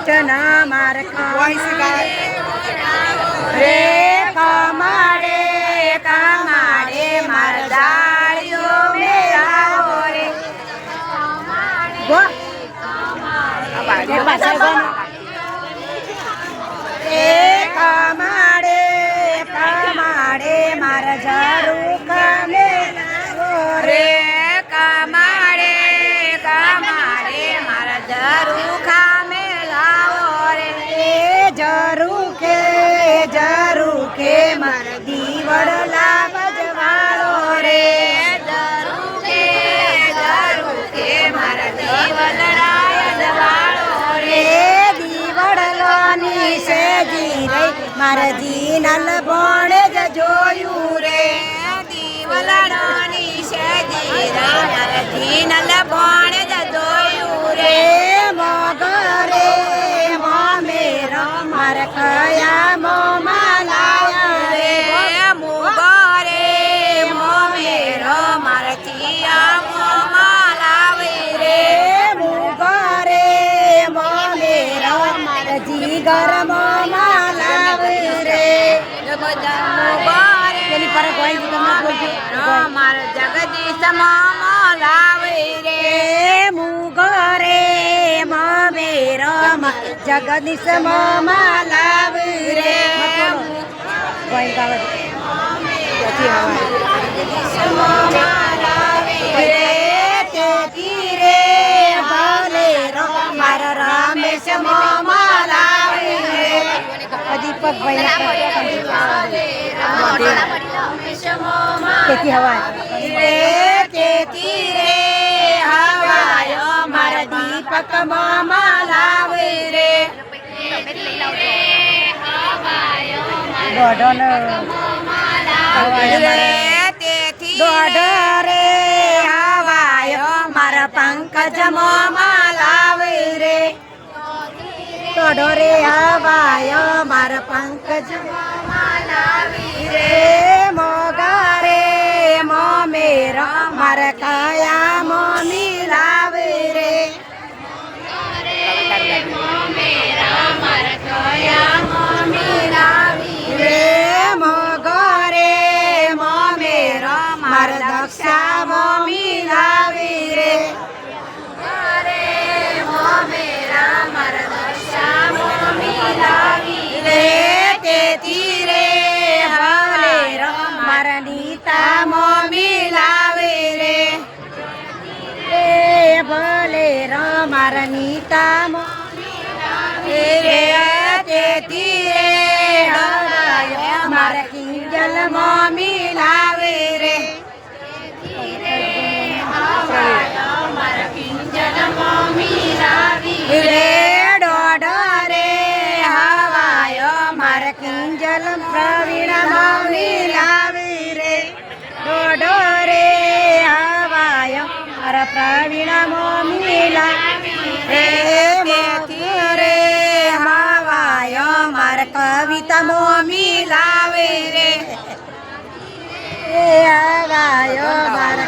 કૃષ્ણ માર રે કમાડે કમાડે માર દાળીઓ મેળાવો રે કમાડે કમાડે માર ઝરૂખ મેળાવો રે કમાડે કમાડે માર ઝરૂખ મેળાવો રે ઝરૂખે માર દીવડલા બજવાળો રે ઝરૂખે માર દીવડલા બજવાળો રે દીવડલો નીસે જી માર જીનલ ભણે જ જોયું રે દીવડલો નીસે જી માર જીનલ ભણે જ જોયું રે મોગરે મોમેરો માર કયા મોમાલાયા રે મોગરે મોમેરો માર ચિયા મોમાલાવે રે મોગરે મોમેરો માર જીગર મોમાલાવે રે મોગરે એની પર કોઈ તમને માર જગદીશ મોમાલાવે રે મોગરે મોમેરો માર જગદીશ મોમાલાવે રે કોઈ ગાવ માર રમેશ મોમાલાવે દીપક ભાઈ હવાયો માર દીપક મોમાલાવે રે દોઢરે હવાયો મારા પંકજ મોમાલાવે રે દોઢરે હવાયો મારા પંકજ મોમાલાવે રે મોગરે મોમેરો મારા કયા મોમીલાવે રે મોગરે મોમેરો માર દક્ષા મોમીલાવે રે મોમેરા માર દક્ષા મોમીલાવે રે તેથી રે હવલેરો માર નીતા મોમીલાવે રે ભલેરો માર નીતા મોમીલાવે રે તેથી રે હવાયો માર કિંજલ મોમીલાવે રે રે ડોડરે હવાયો માર કિંજલ પ્રવીણ મોમીલાવે રે ડોડરે હવાયો માર પ્રવીણ મોમીલાવે રે મોગરે હવાયો માર કવિતા મોમીલાવે રે હવાયો માર